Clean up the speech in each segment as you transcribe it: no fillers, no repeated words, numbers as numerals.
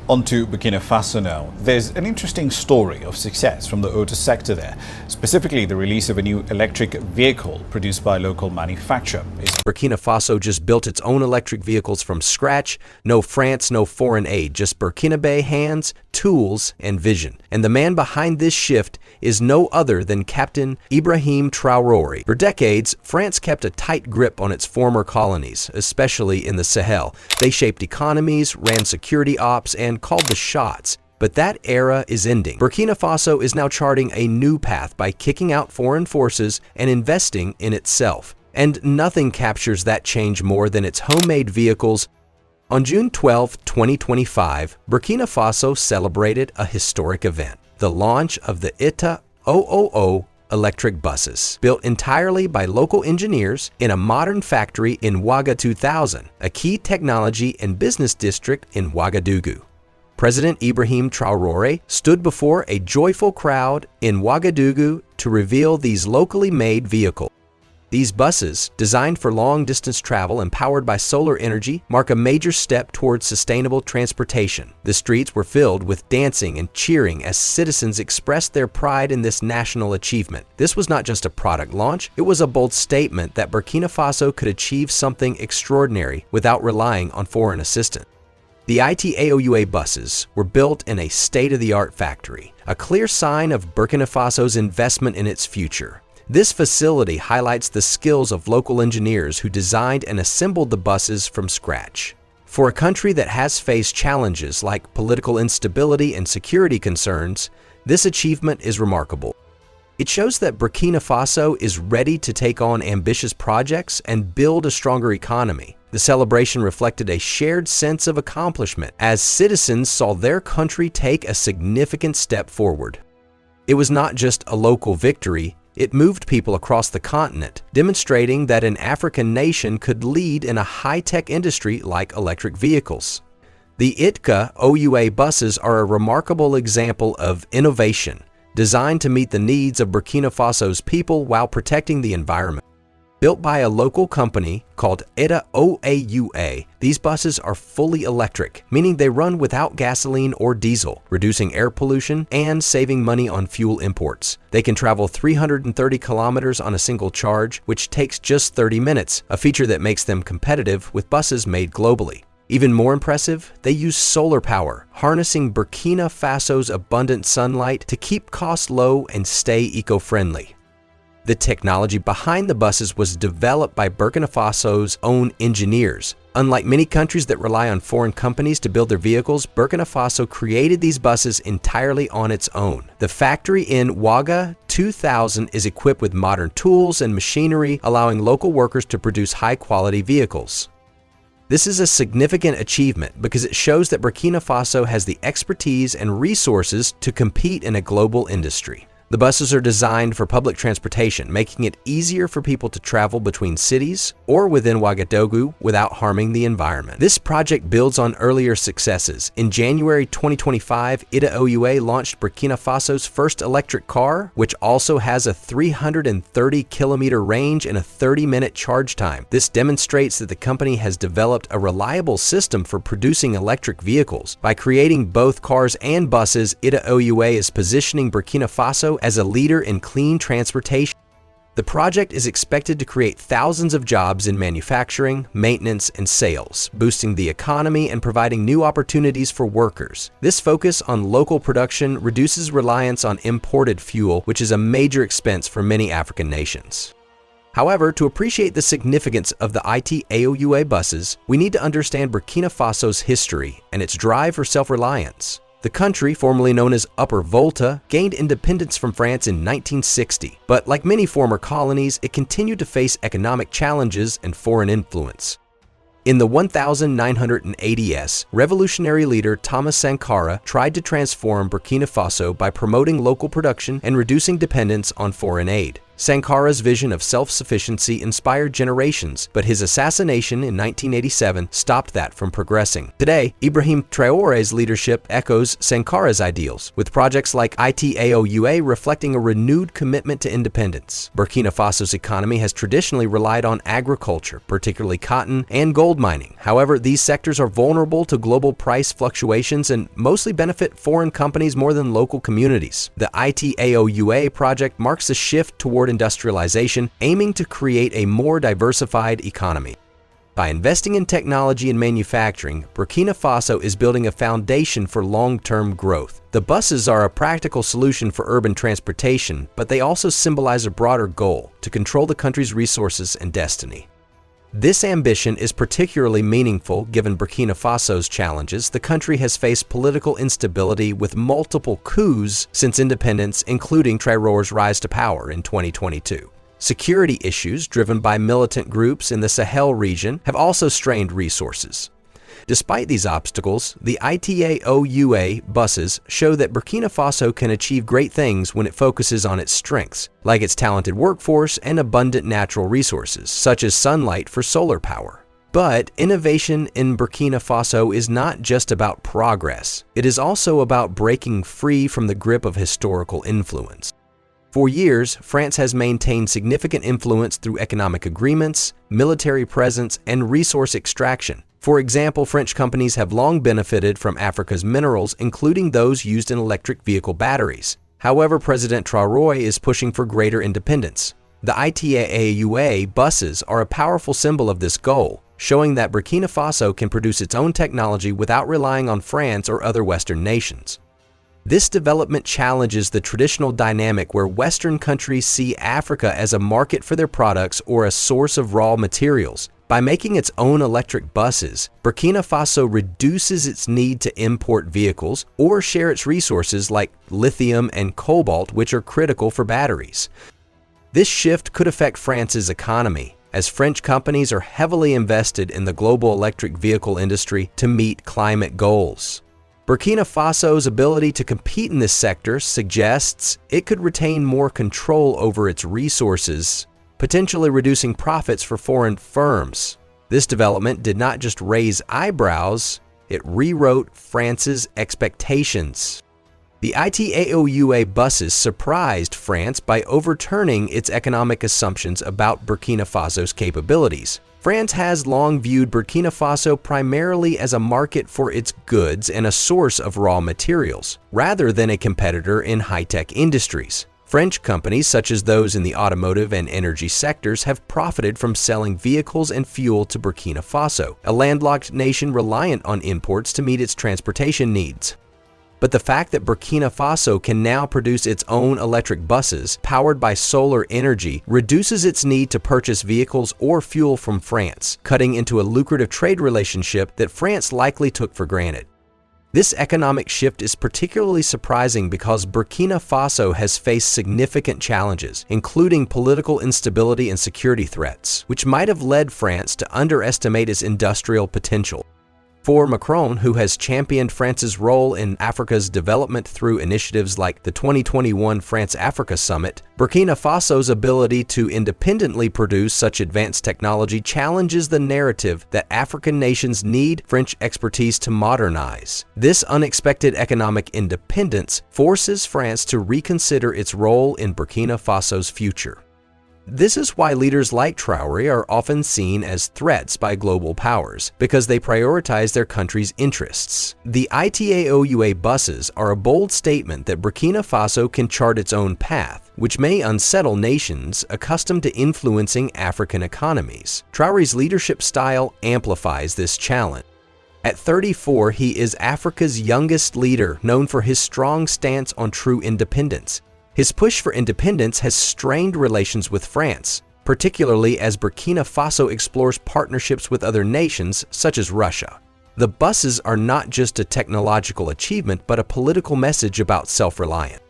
On to Burkina Faso now. There's an interesting story of success from the auto sector there, specifically the release of a new electric vehicle produced by a local manufacturer. Burkina Faso just built its own electric vehicles from scratch. No France, no foreign aid, just Burkinabè hands, tools, and vision. And the man behind this shift is no other than Captain Ibrahim Traoré. For decades, France kept a tight grip on its former colonies, especially in the Sahel. They shaped economies, ran security ops, and called the shots. But that era is ending. Burkina Faso is now charting a new path by kicking out foreign forces and investing in itself. And nothing captures that change more than its homemade vehicles. On June 12, 2025, Burkina Faso celebrated a historic event, the launch of the ITAOUA electric buses, built entirely by local engineers in a modern factory in Ouaga 2000, a key technology and business district in Ouagadougou. President Ibrahim Traoré stood before a joyful crowd in Ouagadougou to reveal these locally made vehicles. These buses, designed for long-distance travel and powered by solar energy, mark a major step towards sustainable transportation. The streets were filled with dancing and cheering as citizens expressed their pride in this national achievement. This was not just a product launch, it was a bold statement that Burkina Faso could achieve something extraordinary without relying on foreign assistance. The ITAOUA buses were built in a state-of-the-art factory, a clear sign of Burkina Faso's investment in its future. This facility highlights the skills of local engineers who designed and assembled the buses from scratch. For a country that has faced challenges like political instability and security concerns, this achievement is remarkable. It shows that Burkina Faso is ready to take on ambitious projects and build a stronger economy. The celebration reflected a shared sense of accomplishment as citizens saw their country take a significant step forward. It was not just a local victory, it moved people across the continent, demonstrating that an African nation could lead in a high-tech industry like electric vehicles. The ITAOUA buses are a remarkable example of innovation, designed to meet the needs of Burkina Faso's people while protecting the environment. Built by a local company called ITAOUA, these buses are fully electric, meaning they run without gasoline or diesel, reducing air pollution and saving money on fuel imports. They can travel 330 kilometers on a single charge, which takes just 30 minutes, a feature that makes them competitive with buses made globally. Even more impressive, they use solar power, harnessing Burkina Faso's abundant sunlight to keep costs low and stay eco-friendly. The technology behind the buses was developed by Burkina Faso's own engineers. Unlike many countries that rely on foreign companies to build their vehicles, Burkina Faso created these buses entirely on its own. The factory in Ouaga 2000 is equipped with modern tools and machinery, allowing local workers to produce high-quality vehicles. This is a significant achievement because it shows that Burkina Faso has the expertise and resources to compete in a global industry. The buses are designed for public transportation, making it easier for people to travel between cities or within Ouagadougou without harming the environment. This project builds on earlier successes. In January 2025, ITAOUA launched Burkina Faso's first electric car, which also has a 330-kilometer range and a 30-minute charge time. This demonstrates that the company has developed a reliable system for producing electric vehicles. By creating both cars and buses, ITAOUA is positioning Burkina Faso as a leader in clean transportation. The project is expected to create thousands of jobs in manufacturing, maintenance, and sales, boosting the economy and providing new opportunities for workers. This focus on local production reduces reliance on imported fuel, which is a major expense for many African nations. However, to appreciate the significance of the ITAOUA buses, we need to understand Burkina Faso's history and its drive for self-reliance. The country, formerly known as Upper Volta, gained independence from France in 1960, but like many former colonies, it continued to face economic challenges and foreign influence. In the 1980s, revolutionary leader Thomas Sankara tried to transform Burkina Faso by promoting local production and reducing dependence on foreign aid. Sankara's vision of self-sufficiency inspired generations, but his assassination in 1987 stopped that from progressing. Today, Ibrahim Traoré's leadership echoes Sankara's ideals, with projects like ITAOUA reflecting a renewed commitment to independence. Burkina Faso's economy has traditionally relied on agriculture, particularly cotton and gold mining. However, these sectors are vulnerable to global price fluctuations and mostly benefit foreign companies more than local communities. The ITAOUA project marks a shift toward industrialization, aiming to create a more diversified economy. By investing in technology and manufacturing, Burkina Faso is building a foundation for long-term growth. The buses are a practical solution for urban transportation, but they also symbolize a broader goal: to control the country's resources and destiny. This ambition is particularly meaningful given Burkina Faso's challenges. The country has faced political instability with multiple coups since independence, including Traoré's rise to power in 2022. Security issues driven by militant groups in the Sahel region have also strained resources. Despite these obstacles, the ITAOUA buses show that Burkina Faso can achieve great things when it focuses on its strengths, like its talented workforce and abundant natural resources, such as sunlight for solar power. But innovation in Burkina Faso is not just about progress. It is also about breaking free from the grip of historical influence. For years, France has maintained significant influence through economic agreements, military presence, and resource extraction. For example, French companies have long benefited from Africa's minerals, including those used in electric vehicle batteries. However, President Traoré is pushing for greater independence. The ITAOUA buses are a powerful symbol of this goal, showing that Burkina Faso can produce its own technology without relying on France or other Western nations. This development challenges the traditional dynamic where Western countries see Africa as a market for their products or a source of raw materials. By making its own electric buses, Burkina Faso reduces its need to import vehicles or share its resources like lithium and cobalt, which are critical for batteries. This shift could affect France's economy, as French companies are heavily invested in the global electric vehicle industry to meet climate goals. Burkina Faso's ability to compete in this sector suggests it could retain more control over its resources, potentially reducing profits for foreign firms. This development did not just raise eyebrows, it rewrote France's expectations. The ITAOUA buses surprised France by overturning its economic assumptions about Burkina Faso's capabilities. France has long viewed Burkina Faso primarily as a market for its goods and a source of raw materials, rather than a competitor in high-tech industries. French companies, such as those in the automotive and energy sectors, have profited from selling vehicles and fuel to Burkina Faso, a landlocked nation reliant on imports to meet its transportation needs. But the fact that Burkina Faso can now produce its own electric buses powered by solar energy reduces its need to purchase vehicles or fuel from France, cutting into a lucrative trade relationship that France likely took for granted. This economic shift is particularly surprising because Burkina Faso has faced significant challenges, including political instability and security threats, which might have led France to underestimate its industrial potential. For Macron, who has championed France's role in Africa's development through initiatives like the 2021 France-Africa Summit, Burkina Faso's ability to independently produce such advanced technology challenges the narrative that African nations need French expertise to modernize. This unexpected economic independence forces France to reconsider its role in Burkina Faso's future. This is why leaders like Traoré are often seen as threats by global powers, because they prioritize their country's interests. The ITAOUA buses are a bold statement that Burkina Faso can chart its own path, which may unsettle nations accustomed to influencing African economies. Traoré's leadership style amplifies this challenge. At 34, he is Africa's youngest leader, known for his strong stance on true independence. His push for independence has strained relations with France, particularly as Burkina Faso explores partnerships with other nations, such as Russia. The buses are not just a technological achievement, but a political message about self-reliance.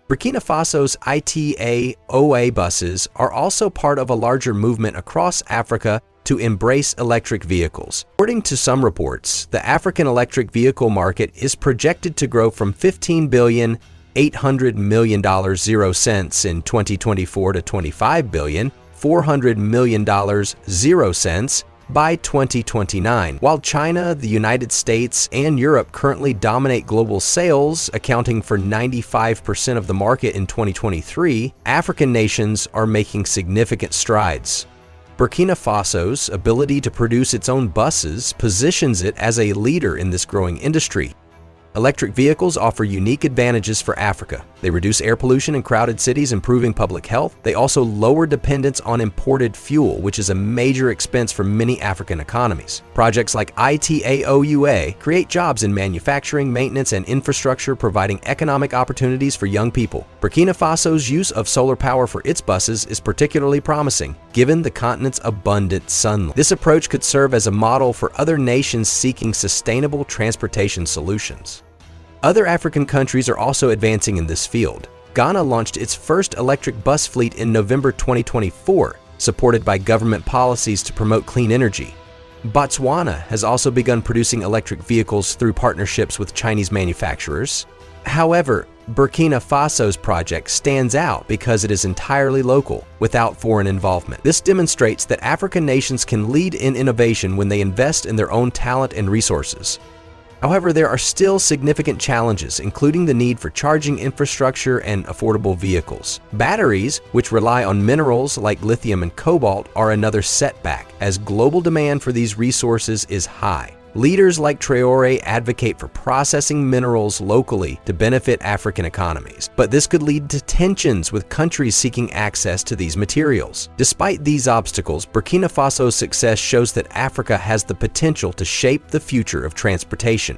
Burkina Faso's ITAOUA buses are also part of a larger movement across Africa to embrace electric vehicles. According to some reports, the African electric vehicle market is projected to grow from 15 billion $800 million 0 cents in 2024 to $25 billion, $400 million 0 cents by 2029. While China, the United States, and Europe currently dominate global sales, accounting for 95% of the market in 2023, African nations are making significant strides. Burkina Faso's ability to produce its own buses positions it as a leader in this growing industry. Electric vehicles offer unique advantages for Africa. They reduce air pollution in crowded cities, improving public health. They also lower dependence on imported fuel, which is a major expense for many African economies. Projects like ITAOUA create jobs in manufacturing, maintenance, and infrastructure, providing economic opportunities for young people. Burkina Faso's use of solar power for its buses is particularly promising, given the continent's abundant sunlight. This approach could serve as a model for other nations seeking sustainable transportation solutions. Other African countries are also advancing in this field. Ghana launched its first electric bus fleet in November 2024, supported by government policies to promote clean energy. Botswana has also begun producing electric vehicles through partnerships with Chinese manufacturers. However, Burkina Faso's project stands out because it is entirely local, without foreign involvement. This demonstrates that African nations can lead in innovation when they invest in their own talent and resources. However, there are still significant challenges, including the need for charging infrastructure and affordable vehicles. Batteries, which rely on minerals like lithium and cobalt, are another setback, as global demand for these resources is high. Leaders like Traoré advocate for processing minerals locally to benefit African economies, but this could lead to tensions with countries seeking access to these materials. Despite these obstacles, Burkina Faso's success shows that Africa has the potential to shape the future of transportation.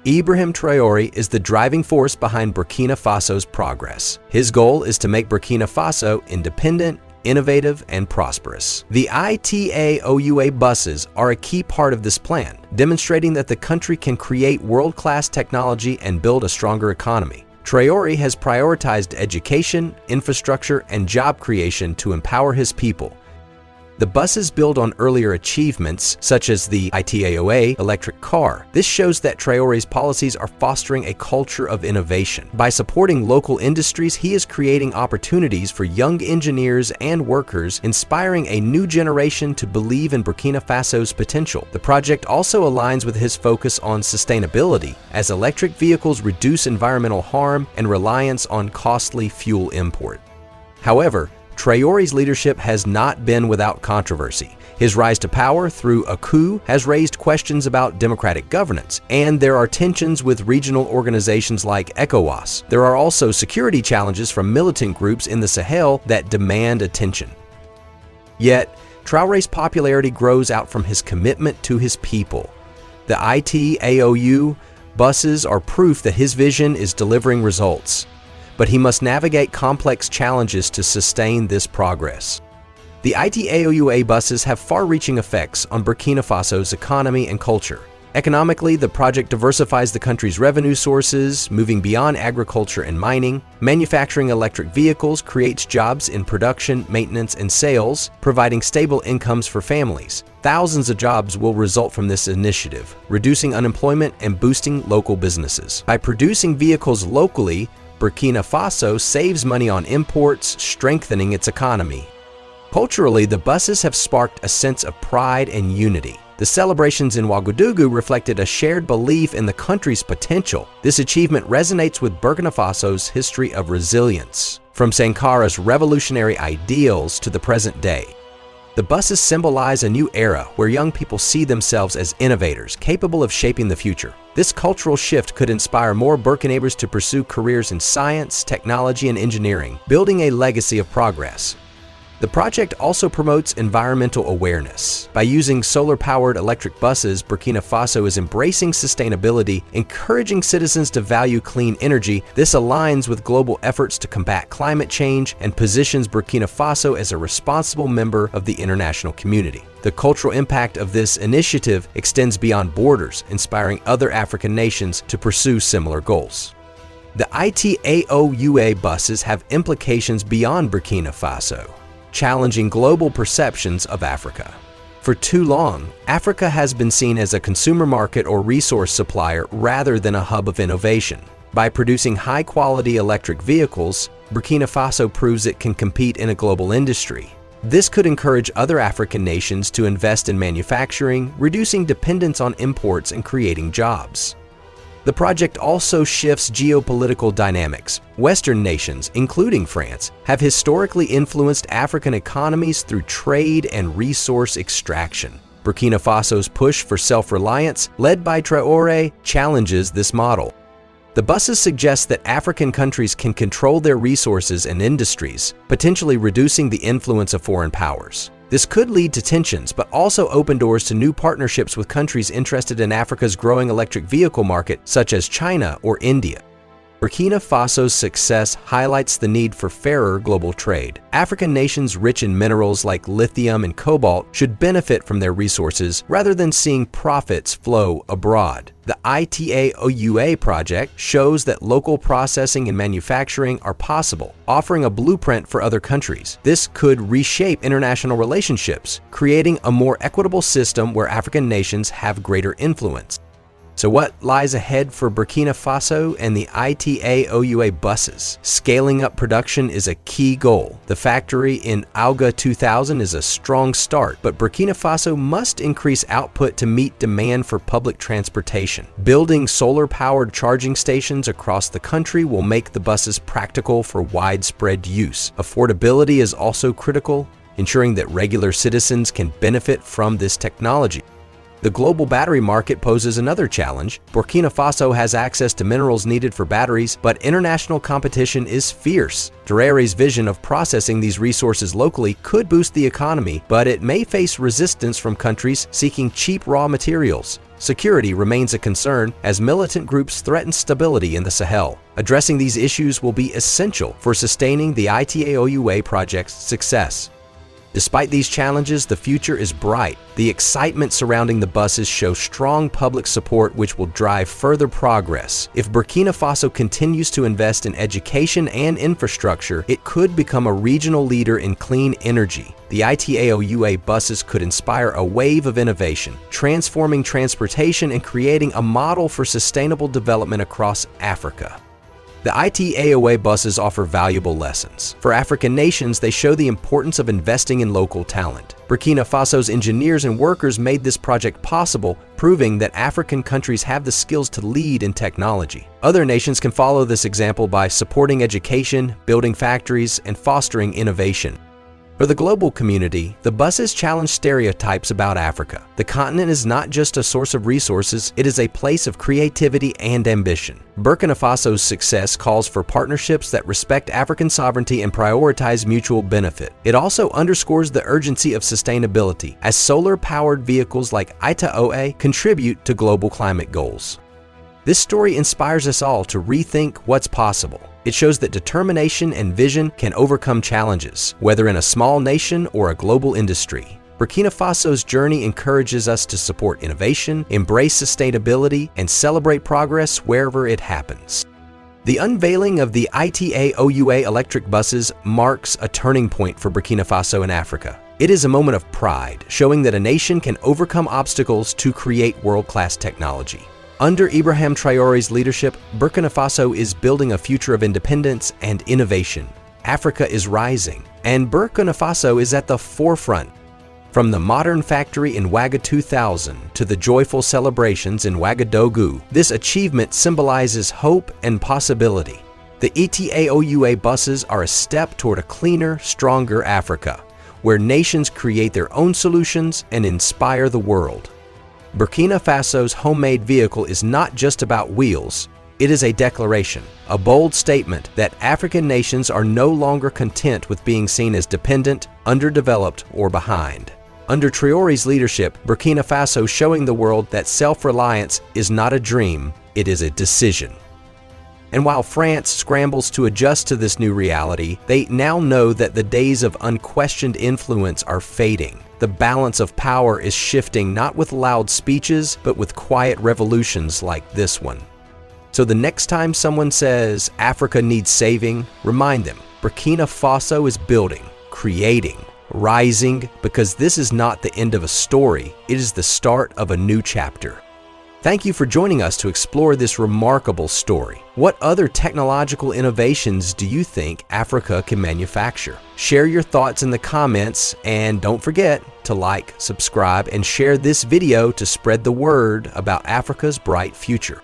Ibrahim Traoré is the driving force behind Burkina Faso's progress. His goal is to make Burkina Faso independent, innovative, and prosperous. The ITAOUA buses are a key part of this plan, demonstrating that the country can create world-class technology and build a stronger economy. Traoré has prioritized education, infrastructure, and job creation to empower his people. The buses build on earlier achievements, such as the ITAOUA electric car. This shows that Traoré's policies are fostering a culture of innovation. By supporting local industries, he is creating opportunities for young engineers and workers, inspiring a new generation to believe in Burkina Faso's potential. The project also aligns with his focus on sustainability, as electric vehicles reduce environmental harm and reliance on costly fuel import. However, Traoré's leadership has not been without controversy. His rise to power through a coup has raised questions about democratic governance, and there are tensions with regional organizations like ECOWAS. There are also security challenges from militant groups in the Sahel that demand attention. Yet, Traoré's popularity grows out from his commitment to his people. The ITAOUA buses are proof that his vision is delivering results, but he must navigate complex challenges to sustain this progress. The ITAOUA buses have far-reaching effects on Burkina Faso's economy and culture. Economically, the project diversifies the country's revenue sources, moving beyond agriculture and mining. Manufacturing electric vehicles creates jobs in production, maintenance, and sales, providing stable incomes for families. Thousands of jobs will result from this initiative, reducing unemployment and boosting local businesses. By producing vehicles locally, Burkina Faso saves money on imports, strengthening its economy. Culturally, the buses have sparked a sense of pride and unity. The celebrations in Ouagadougou reflected a shared belief in the country's potential. This achievement resonates with Burkina Faso's history of resilience, from Sankara's revolutionary ideals to the present day. The buses symbolize a new era where young people see themselves as innovators, capable of shaping the future. This cultural shift could inspire more Burkinabers to pursue careers in science, technology, and engineering, building a legacy of progress. The project also promotes environmental awareness. By using solar-powered electric buses, Burkina Faso is embracing sustainability, encouraging citizens to value clean energy. This aligns with global efforts to combat climate change and positions Burkina Faso as a responsible member of the international community. The cultural impact of this initiative extends beyond borders, inspiring other African nations to pursue similar goals. The ITAOUA buses have implications beyond Burkina Faso, challenging global perceptions of Africa. For too long, Africa has been seen as a consumer market or resource supplier rather than a hub of innovation. By producing high-quality electric vehicles, Burkina Faso proves it can compete in a global industry. This could encourage other African nations to invest in manufacturing, reducing dependence on imports and creating jobs. The project also shifts geopolitical dynamics. Western nations, including France, have historically influenced African economies through trade and resource extraction. Burkina Faso's push for self-reliance, led by Traoré, challenges this model. The buses suggest that African countries can control their resources and industries, potentially reducing the influence of foreign powers. This could lead to tensions, but also open doors to new partnerships with countries interested in Africa's growing electric vehicle market, such as China or India. Burkina Faso's success highlights the need for fairer global trade. African nations rich in minerals like lithium and cobalt should benefit from their resources rather than seeing profits flow abroad. The ITAOUA project shows that local processing and manufacturing are possible, offering a blueprint for other countries. This could reshape international relationships, creating a more equitable system where African nations have greater influence. So what lies ahead for Burkina Faso and the ITAOUA buses? Scaling up production is a key goal. The factory in ITAOUA 2000 is a strong start, but Burkina Faso must increase output to meet demand for public transportation. Building solar-powered charging stations across the country will make the buses practical for widespread use. Affordability is also critical, ensuring that regular citizens can benefit from this technology. The global battery market poses another challenge. Burkina Faso has access to minerals needed for batteries, but international competition is fierce. Traoré's vision of processing these resources locally could boost the economy, but it may face resistance from countries seeking cheap raw materials. Security remains a concern as militant groups threaten stability in the Sahel. Addressing these issues will be essential for sustaining the ITAOUA project's success. Despite these challenges, the future is bright. The excitement surrounding the buses shows strong public support which will drive further progress. If Burkina Faso continues to invest in education and infrastructure, it could become a regional leader in clean energy. The ITAOUA buses could inspire a wave of innovation, transforming transportation and creating a model for sustainable development across Africa. The ITAOUA buses offer valuable lessons. For African nations, they show the importance of investing in local talent. Burkina Faso's engineers and workers made this project possible, proving that African countries have the skills to lead in technology. Other nations can follow this example by supporting education, building factories, and fostering innovation. For the global community, the buses challenge stereotypes about Africa. The continent is not just a source of resources, it is a place of creativity and ambition. Burkina Faso's success calls for partnerships that respect African sovereignty and prioritize mutual benefit. It also underscores the urgency of sustainability, as solar-powered vehicles like ITAOUA contribute to global climate goals. This story inspires us all to rethink what's possible. It shows that determination and vision can overcome challenges, whether in a small nation or a global industry. Burkina Faso's journey encourages us to support innovation, embrace sustainability, and celebrate progress wherever it happens. The unveiling of the ITAOUA electric buses marks a turning point for Burkina Faso and Africa. It is a moment of pride, showing that a nation can overcome obstacles to create world-class technology. Under Ibrahim Traoré's leadership, Burkina Faso is building a future of independence and innovation. Africa is rising, and Burkina Faso is at the forefront. From the modern factory in ITAOUA 2000 to the joyful celebrations in Ouagadougou, this achievement symbolizes hope and possibility. The ITAOUA buses are a step toward a cleaner, stronger Africa, where nations create their own solutions and inspire the world. Burkina Faso's homemade vehicle is not just about wheels, it is a declaration, a bold statement that African nations are no longer content with being seen as dependent, underdeveloped, or behind. Under Traoré's leadership, Burkina Faso is showing the world that self-reliance is not a dream, it is a decision. And while France scrambles to adjust to this new reality, they now know that the days of unquestioned influence are fading. The balance of power is shifting not with loud speeches, but with quiet revolutions like this one. So the next time someone says Africa needs saving, remind them Burkina Faso is building, creating, rising, because this is not the end of a story, it is the start of a new chapter. Thank you for joining us to explore this remarkable story. What other technological innovations do you think Africa can manufacture? Share your thoughts in the comments, and don't forget to like, subscribe, and share this video to spread the word about Africa's bright future.